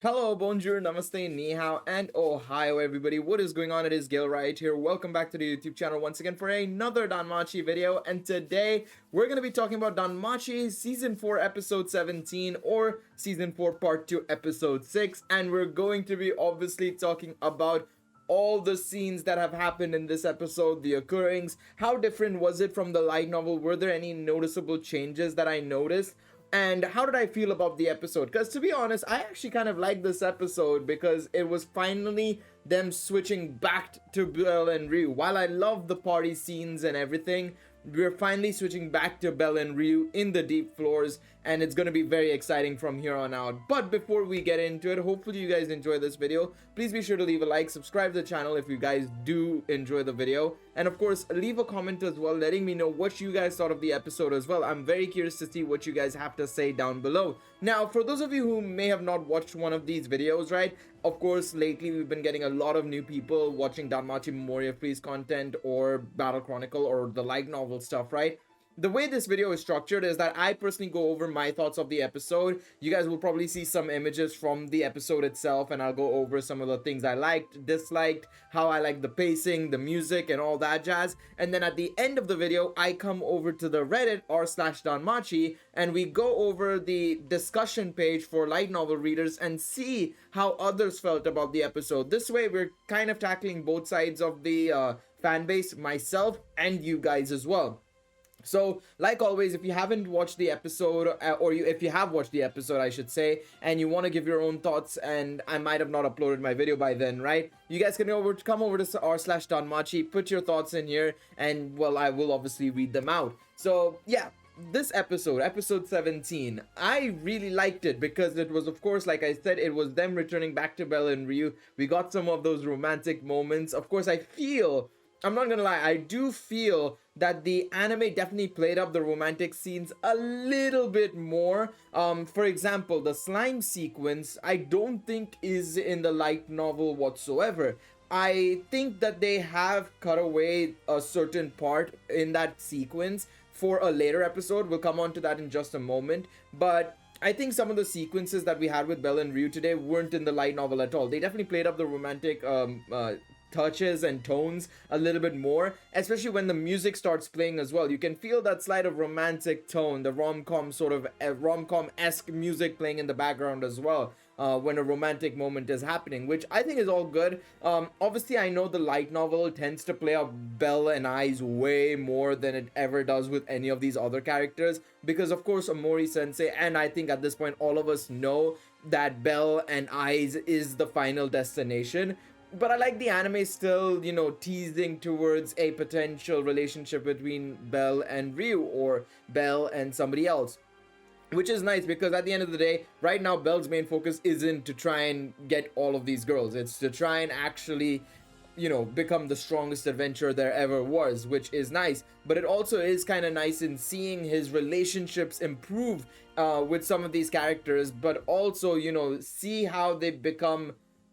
Hello, bonjour, namaste, ni hao, and ohio everybody. What is going on? It is Galeriot here. Welcome back to the YouTube channel once again for another Danmachi video. And today we're going to be talking about Danmachi Season 4 Episode 17 or Season 4 Part 2 Episode 6. And we're going to be obviously talking about all the scenes that have happened in this episode, the occurrings, how different was it from the light novel, were there any noticeable changes that I noticed, and how did I feel about the episode? Because to be honest, I actually kind of liked this episode because it was finally them switching back to Belle and Ryu. While I love the party scenes and everything, we're finally switching back to Belle and Ryu in the deep floors, and it's going to be very exciting from here on out. But before we get into it, hopefully you guys enjoy this video. Please be sure to leave a like, subscribe to the channel if you guys do enjoy the video, and of course leave a comment as well letting me know what you guys thought of the episode as well. I'm very curious to see what you guys have to say down below. Now, for those of you who may have not watched one of these videos, right, of course lately we've been getting a lot of new people watching Danmachi Memoria Freese content or Battle Chronicle or the light novel stuff, right? The way this video is structured is that I personally go over my thoughts of the episode. You guys will probably see some images from the episode itself, and I'll go over some of the things I liked, disliked, how I like the pacing, the music, and all that jazz. And then at the end of the video, I come over to the Reddit r/Danmachi, and we go over the discussion page for light novel readers and see how others felt about the episode. This way, we're kind of tackling both sides of the fan base, myself and you guys as well. So, like always, if you haven't watched the episode, if you have watched the episode, I should say, and you want to give your own thoughts, and I might have not uploaded my video by then, right? You guys can come over to r/Danmachi, put your thoughts in here, and, well, I will obviously read them out. So, yeah. This episode 17, I really liked it because it was, of course, like I said, it was them returning back to Belle and Ryu. We got some of those romantic moments. Of course, I'm not gonna lie, I do feel that the anime definitely played up the romantic scenes a little bit more. For example, the slime sequence, I don't think is in the light novel whatsoever. I think that they have cut away a certain part in that sequence for a later episode. We'll come on to that in just a moment. But I think some of the sequences that we had with Belle and Ryu today weren't in the light novel at all. They definitely played up the romantic touches and tones a little bit more, especially when the music starts playing as well. You can feel that slight of romantic tone, the rom-com sort of rom-com-esque music playing in the background as well when a romantic moment is happening, which I think is all good. Obviously, I know the light novel tends to play up Belle and I's way more than it ever does with any of these other characters, because of course Omori sensei, and I think at this point all of us know that Belle and I's is the final destination. But I like the anime still, teasing towards a potential relationship between Belle and Ryu or Belle and somebody else. Which is nice because at the end of the day, right now, Belle's main focus isn't to try and get all of these girls. It's to try and actually, become the strongest adventurer there ever was, which is nice. But it also is kind of nice in seeing his relationships improve with some of these characters, but also, see how they become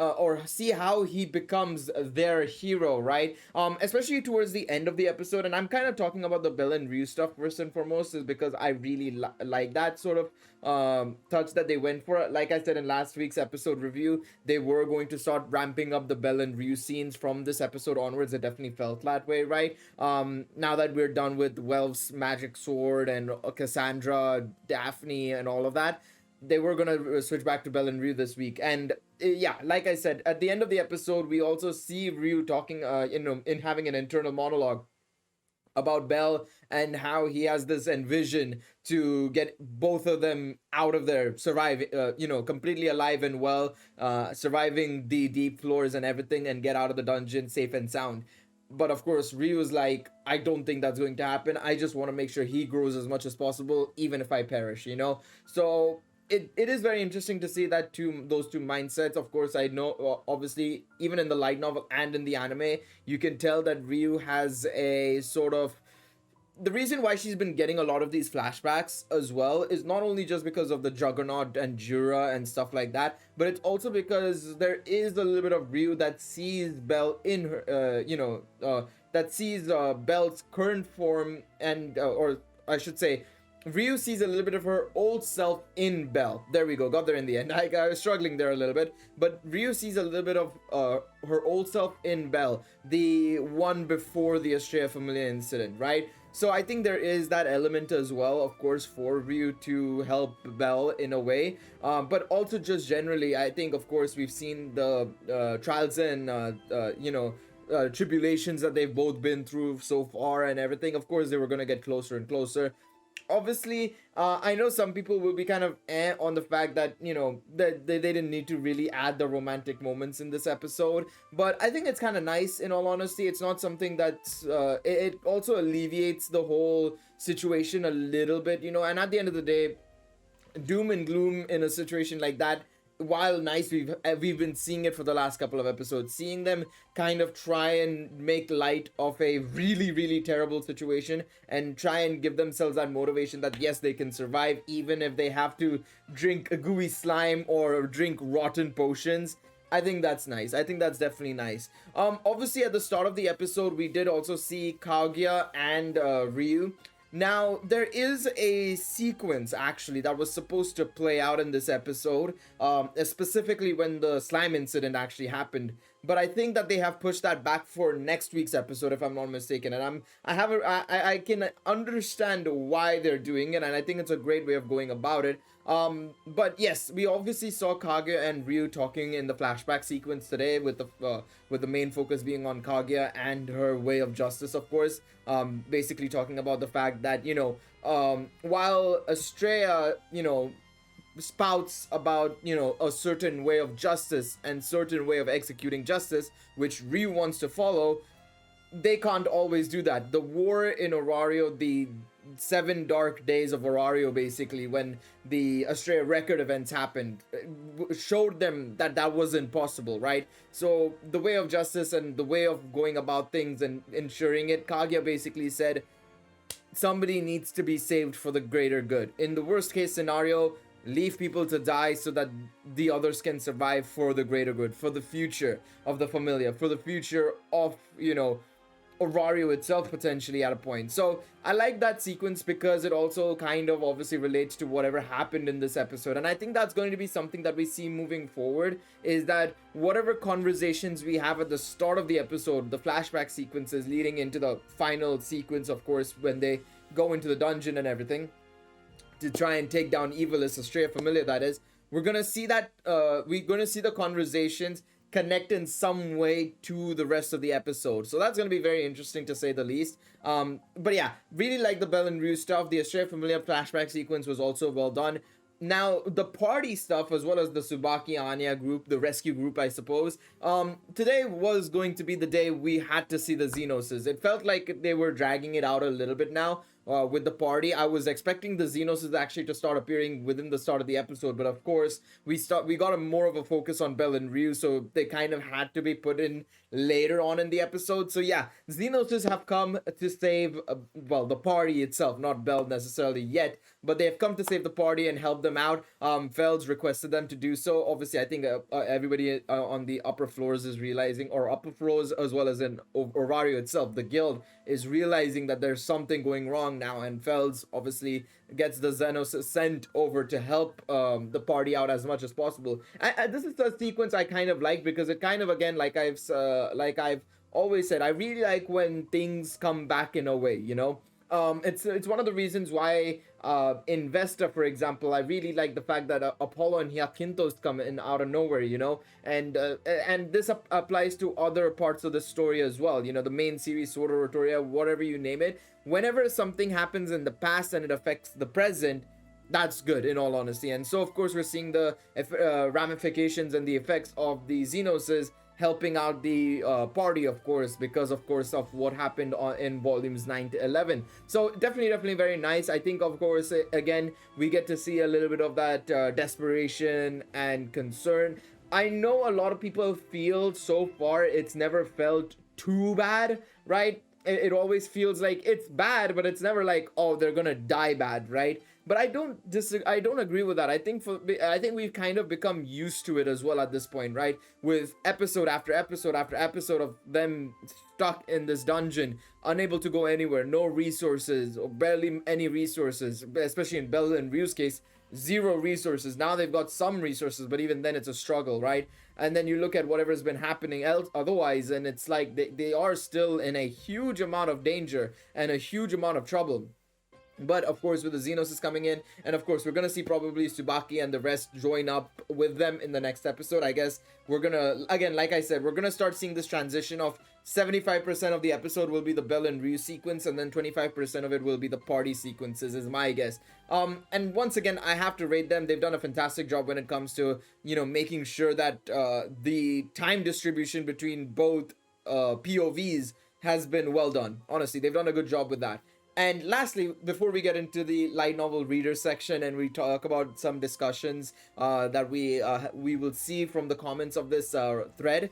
or see how he becomes their hero, right? Especially towards the end of the episode, and I'm kind of talking about the Belle and Ryu stuff first and foremost, is because I really like that sort of touch that they went for. Like I said in last week's episode review, they were going to start ramping up the Belle and Ryu scenes from this episode onwards. It definitely felt that way, right? Now that we're done with Welf's magic sword and Cassandra, Daphne, and all of that, they were gonna switch back to Belle and Ryu this week. And yeah, like I said, at the end of the episode, we also see Ryu talking, in having an internal monologue about Belle and how he has this envision to get both of them out of there, completely alive and well, surviving the deep floors and everything, and get out of the dungeon safe and sound. But of course, Ryu's like, I don't think that's going to happen. I just want to make sure he grows as much as possible, even if I perish, So it is very interesting to see that those two mindsets. Of course, I know, obviously, even in the light novel and in the anime, you can tell that Ryu has a sort of, the reason why she's been getting a lot of these flashbacks as well is not only just because of the Juggernaut and Jura and stuff like that, but it's also because there is a little bit of Ryu that sees Belle in her, that sees Belle's current form, and or I should say Ryu sees a little bit of her old self in Belle. There we go, got there in the end. I was struggling there a little bit, but Ryu sees a little bit of her old self in Belle, the one before the Estrella Familia incident, right? So I think there is that element as well, of course, for Ryu to help Belle in a way, but also just generally, I think, of course, we've seen the trials and tribulations that they've both been through so far and everything. Of course, they were gonna get closer and closer. Obviously, I know some people will be kind of on the fact that, that they didn't need to really add the romantic moments in this episode, but I think it's kind of nice. In all honesty, it's not something that's it also alleviates the whole situation a little bit, and at the end of the day, doom and gloom in a situation like that, while nice, we've been seeing it for the last couple of episodes, seeing them kind of try and make light of a really, really terrible situation and try and give themselves that motivation that yes, they can survive even if they have to drink a gooey slime or drink rotten potions. I think that's nice. I think that's definitely nice. Obviously, at the start of the episode, we did also see Kaguya and Ryu. Now, there is a sequence, actually, that was supposed to play out in this episode, specifically when the slime incident actually happened. But I think that they have pushed that back for next week's episode, if I'm not mistaken. And I can understand why they're doing it, and I think it's a great way of going about it. But yes, we obviously saw Kaguya and Ryu talking in the flashback sequence today, with the main focus being on Kaguya and her way of justice, of course. Basically talking about the fact that, while Estrella, spouts about, a certain way of justice and certain way of executing justice, which Ryu wants to follow, they can't always do that. The war in Orario, the 7 dark days of Orario, basically, when the Estrella record events happened, showed them that that wasn't possible, right? So the way of justice and the way of going about things and ensuring it, Kaguya basically said somebody needs to be saved for the greater good. In the worst case scenario, leave people to die so that the others can survive for the greater good, for the future of the Familia, for the future of, Orario itself, potentially, at a point. So I like that sequence because it also kind of obviously relates to whatever happened in this episode, and I think that's going to be something that we see moving forward, is that whatever conversations we have at the start of the episode, the flashback sequences leading into the final sequence, of course, when they go into the dungeon and everything to try and take down Evilus, Estrella Familia, that is, we're gonna see that we're gonna see the conversations connect in some way to the rest of the episode. So that's going to be very interesting, to say the least. But yeah, really like the Belle and Ryu stuff. The Estrella Familia flashback sequence was also well done. Now, the party stuff, as well as the Tsubaki Anya group, the rescue group, I suppose, today was going to be the day we had to see the Xenoses. It felt like they were dragging it out a little bit now. With the party, I was expecting the Xenoses actually to start appearing within the start of the episode, but of course we got a more of a focus on Belle and Ryu, so they kind of had to be put in later on in the episode. So yeah, Xenoses have come to save the party itself, not Belle necessarily yet, but they have come to save the party and help them out. Felds requested them to do so. Obviously, I think everybody on the upper floors is realizing, or upper floors as well as in Orario itself, the guild is realizing that there's something going wrong now, and Felds obviously gets the Xenos sent over to help the party out as much as possible. This is the sequence I kind of like, because it kind of, again, like I've always said, I really like when things come back in a way, it's one of the reasons why in Vesta, for example, I really like the fact that Apollo and Hyacinthos come in out of nowhere, and this applies to other parts of the story as well, the main series, Sword of Rotoria, whatever you name it. Whenever something happens in the past and it affects the present, that's good, in all honesty. And so, of course, we're seeing the ramifications and the effects of the Xenoses helping out the party, of course, because of what happened in volumes 9 to 11. So definitely very nice. I think, of course, again, we get to see a little bit of that desperation and concern. I know a lot of people feel so far it's never felt too bad, right? It always feels like it's bad, but it's never like, oh, they're gonna die bad, right? But I don't agree with that. I think we've kind of become used to it as well at this point, right? With episode after episode after episode of them stuck in this dungeon, unable to go anywhere, no resources or barely any resources, especially in Bella and Ryu's case, zero resources. Now they've got some resources, but even then it's a struggle, right? And then you look at whatever's been happening else otherwise, and it's like they are still in a huge amount of danger and a huge amount of trouble. But of course, with the Xenos coming in, and of course, we're gonna see probably Tsubaki and the rest join up with them in the next episode. I guess we're gonna, again, like I said, we're gonna start seeing this transition of 75% of the episode will be the Bell and Ryu sequence, and then 25% of it will be the party sequences, is my guess. And once again, I have to rate them. They've done a fantastic job when it comes to, you know, making sure that the time distribution between both POVs has been well done. Honestly, they've done a good job with that. And lastly, before we get into the light novel reader section and we talk about some discussions that we will see from the comments of this thread,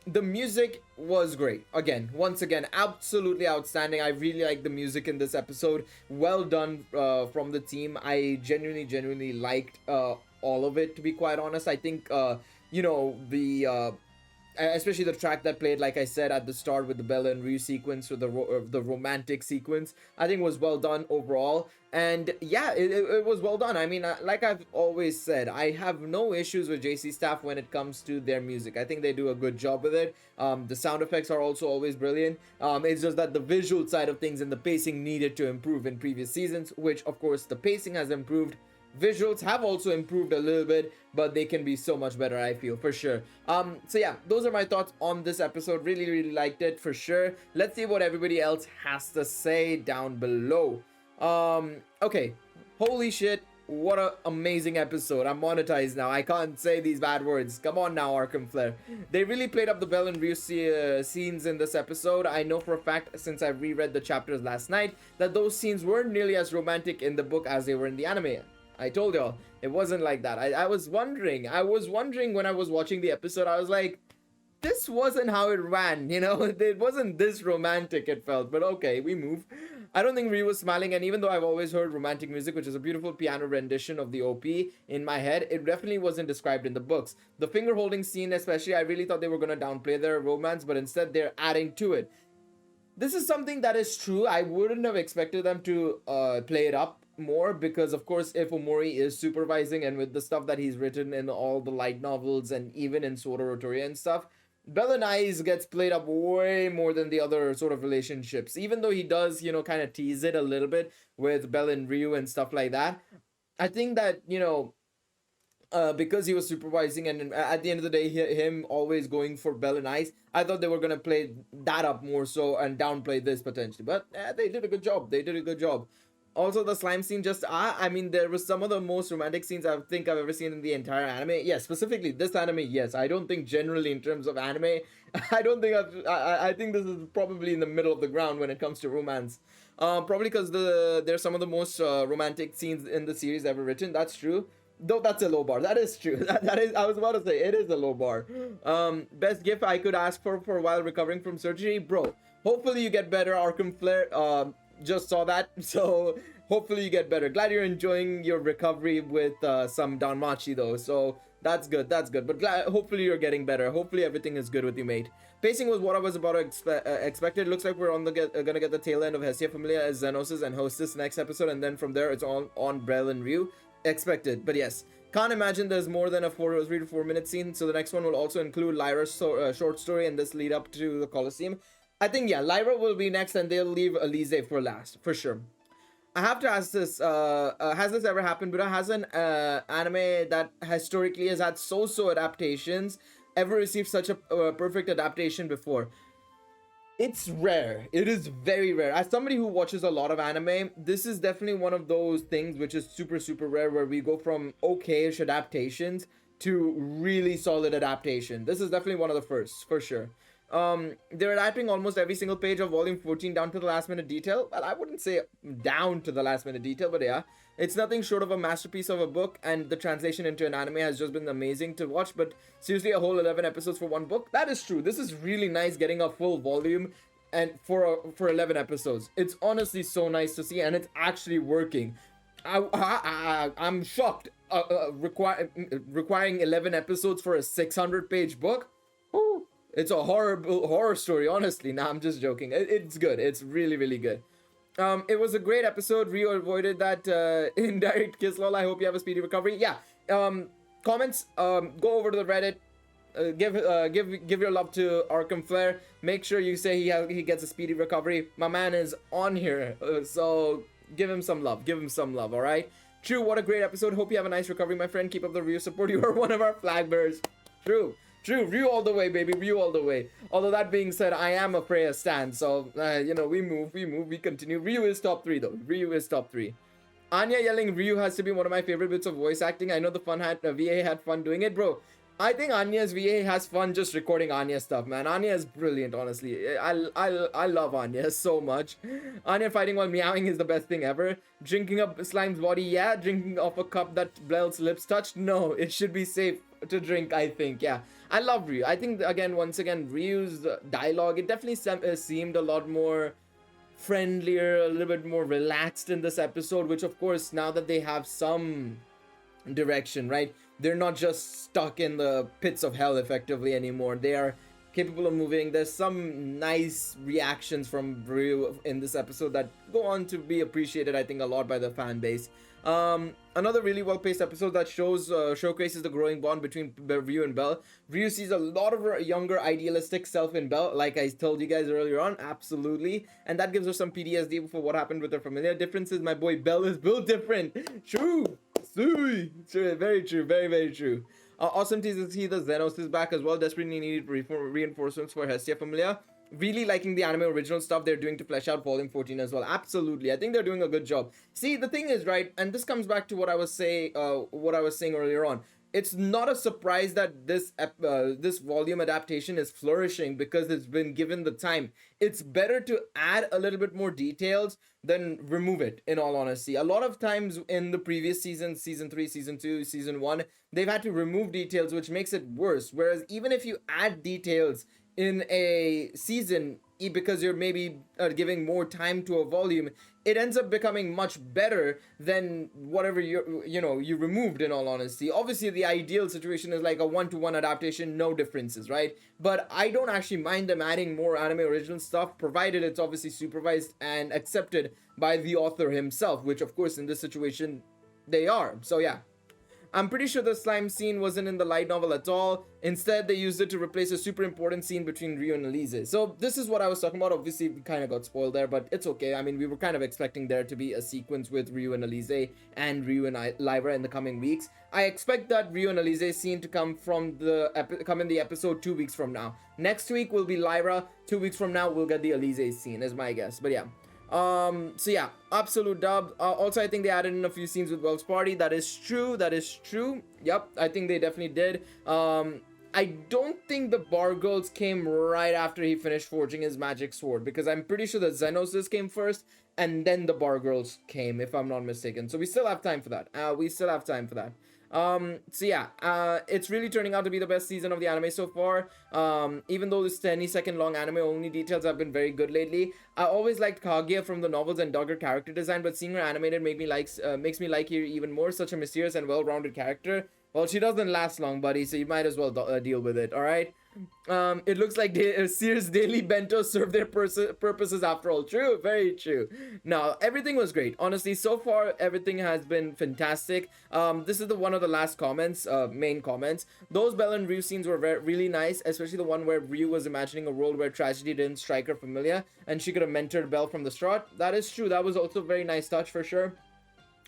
the music was great. Again, once again, absolutely outstanding. I really like the music in this episode. Well done from the team. I genuinely liked all of it, to be quite honest. I think, you know, the especially the track that played, like I said at the start, with the Bella and Ryu sequence, or the romantic sequence, I think was well done overall. And yeah, it was well done. I mean, like I've always said, I have no issues with JC staff when it comes to their music. I think they do a good job with it. The sound effects are also always brilliant. It's just that the visual side of things and the pacing needed to improve in previous seasons, which of course the pacing has improved. Visuals have also improved a little bit, but they can be so much better, I feel, for sure. So yeah, those are my thoughts on this episode. Really liked it, for sure. Let's see what everybody else has to say down below. Okay, holy shit, what an amazing episode. I'm monetized now, I can't say these bad words. Come on now, Arkham Flare. They really played up the Bell and Ryu scenes in this episode. I know for a fact, since I reread the chapters last night, that those scenes weren't nearly as romantic in the book as they were in the anime. I told y'all, it wasn't like that. I was wondering when I was watching the episode, I was like, this wasn't how it ran, you know? It wasn't this romantic, it felt, but okay, we move. I don't think Ryu was smiling, and even though I've always heard romantic music, which is a beautiful piano rendition of the OP in my head, it definitely wasn't described in the books. The finger holding scene especially, I really thought they were gonna downplay their romance, but instead they're adding to it. This is something that is true. I wouldn't have expected them to play it up more, because of course if Omori is supervising, and with the stuff that he's written in all the light novels and even in Sword Art Online and stuff, Bell and I gets played up way more than the other sort of relationships, even though he does, you know, kind of tease it a little bit with Bell and Ryu and stuff like that. I think that, you know, because he was supervising, and at the end of the day, him always going for Bell and Ice, I thought they were gonna play that up more so and downplay this potentially, but they did a good job. They did a good job. Also, the slime scene, just I mean, there was some of the most romantic scenes I think I've ever seen in the entire anime. Yes, specifically this anime, yes. I don't think generally in terms of anime, I don't think I think this is probably in the middle of the ground when it comes to romance. Probably because they're some of the most romantic scenes in the series ever written. That's true. Though that's a low bar. That is true. That is, I was about to say, it is a low bar. Best gift I could ask for while recovering from surgery, bro. Hopefully you get better, Arkham Flare. Just saw that, so hopefully you get better. Glad you're enjoying your recovery with some Danmachi though, so that's good, but hopefully you're getting better. Hopefully everything is good with you, mate. Pacing was what I was about to expect. It looks like we're gonna get the tail end of Hestia Familia as Xenos and Hostess next episode, and then from there it's on Bell and Ryu. Expected, but yes. Can't imagine there's more than a 3 to 4 minute scene, so the next one will also include Lyra's short story and this lead up to the Colosseum. I think, yeah, Lyra will be next, and they'll leave Elise for last, for sure. I have to ask this, has this ever happened? But has an anime that historically has had so-so adaptations ever received such a perfect adaptation before? It's rare. It is very rare. As somebody who watches a lot of anime, this is definitely one of those things which is super rare, where we go from okay-ish adaptations to really solid adaptation. This is definitely one of the first, for sure. They're adapting almost every single page of volume 14 down to the last minute detail. Well, I wouldn't say down to the last minute detail, but yeah, it's nothing short of a masterpiece of a book, and the translation into an anime has just been amazing to watch. But seriously, a whole 11 episodes for one book, that is true. This is really nice, getting a full volume and for 11 episodes. It's honestly so nice to see, and it's actually working. I'm shocked. Requiring 11 episodes for a 600-page book. Ooh, it's a horror story, honestly. Nah, I'm just joking. It's good. It's really, really good. It was a great episode. Rio avoided that indirect kiss. Lol. I hope you have a speedy recovery. Yeah. Comments. Go over to the Reddit. Give your love to Arkham Flair. Make sure you say he gets a speedy recovery. My man is on here, so give him some love. Give him some love. All right. True. What a great episode. Hope you have a nice recovery, my friend. Keep up the Ryu support. You are one of our flag bearers. True. Ryu all the way, baby. Ryu all the way. Although that being said, I am a Freya stan, so we move, we continue. Ryu is top 3 though. Ryu is top 3. Anya yelling Ryu has to be one of my favorite bits of voice acting. I know the VA had fun doing it, bro. I think Anya's VA has fun just recording Anya stuff, man. Anya is brilliant, honestly. I love Anya so much. Anya fighting while meowing is the best thing ever. Drinking up Slime's body, yeah. Drinking off a cup that Belle's lips touched, no. It should be safe to drink, I think, yeah. I love Ryu. I think, once again, Ryu's dialogue, it definitely seemed a lot more friendlier, a little bit more relaxed in this episode, which, of course, now that they have some direction, right? They're not just stuck in the pits of hell effectively anymore. They are capable of moving. There's some nice reactions from Ryu in this episode that go on to be appreciated, I think, a lot by the fan base. Another really well-paced episode that showcases the growing bond between Ryu and Belle. Ryu sees a lot of her younger idealistic self in Belle, like I told you guys earlier on, absolutely. And that gives her some PTSD for what happened with her familiar differences. My boy Belle is built different. True. Very true. Very, very true. Awesome to see the Xenos is back as well. Desperately needed reinforcements for Hestia Familia. Really liking the anime original stuff they're doing to flesh out Volume 14 as well. Absolutely. I think they're doing a good job. See, the thing is, right, and this comes back to what I was saying earlier on. It's not a surprise that this volume adaptation is flourishing because it's been given the time. It's better to add a little bit more details than remove it, in all honesty. A lot of times in the previous seasons, Season 3, Season 2, Season 1, they've had to remove details, which makes it worse. Whereas even if you add details in a season, because you're maybe giving more time to a volume, it ends up becoming much better than whatever you removed, in all honesty. Obviously, the ideal situation is like a 1-to-1 adaptation, no differences, right? But I don't actually mind them adding more anime original stuff, provided it's obviously supervised and accepted by the author himself, which, of course, in this situation, they are. So, yeah. I'm pretty sure the slime scene wasn't in the light novel at all. Instead, they used it to replace a super important scene between Ryu and Elise. So this is what I was talking about. Obviously, we kind of got spoiled there, but it's okay. I mean, we were kind of expecting there to be a sequence with Ryu and Elise and Ryu and Lyra in the coming weeks. I expect that Ryu and Elise scene to come in the episode 2 weeks from now. Next week will be Lyra. 2 weeks from now, we'll get the Elise scene, is my guess. But yeah. So yeah, absolute dub. Also, I think they added in a few scenes with Wells Party. That is true. Yep, I think they definitely did. I don't think the Bar Girls came right after he finished forging his magic sword, because I'm pretty sure the Xenosis came first and then the Bar Girls came, if I'm not mistaken. So we still have time for that. So yeah, it's really turning out to be the best season of the anime so far. Even though this 20-second long anime only details have been very good lately. I always liked Kaguya from the novels and dug her character design, but seeing her animated makes me like her even more. Such a mysterious and well-rounded character. Well, she doesn't last long, buddy, so you might as well deal with it, alright? It looks like Sears Daily Bento served their purposes after all. True, very true. Now, everything was great. Honestly, so far, everything has been fantastic. This is one of the last comments, main comments. Those Belle and Ryu scenes were really nice, especially the one where Ryu was imagining a world where tragedy didn't strike her familiar, and she could have mentored Belle from the start. That is true. That was also a very nice touch for sure.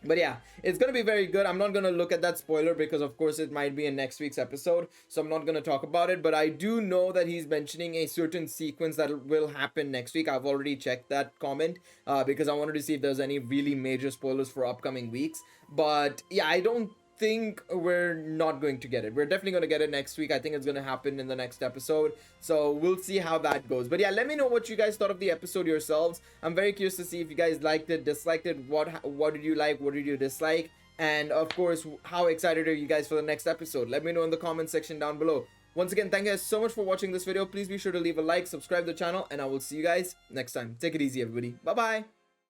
But yeah, it's going to be very good. I'm not going to look at that spoiler because, of course, it might be in next week's episode. So I'm not going to talk about it. But I do know that he's mentioning a certain sequence that will happen next week. I've already checked that comment because I wanted to see if there's any really major spoilers for upcoming weeks. But yeah, I don't think we're not going to get it. We're definitely going to get it next week. I think it's going to happen in the next episode. So we'll see how that goes. But yeah, let me know what you guys thought of the episode yourselves. I'm very curious to see if you guys liked it, disliked it. What did you like? What did you dislike? And of course, how excited are you guys for the next episode? Let me know in the comment section down below. Once again, thank you guys so much for watching this video. Please be sure to leave a like, subscribe to the channel, and I will see you guys next time. Take it easy, everybody. Bye-bye.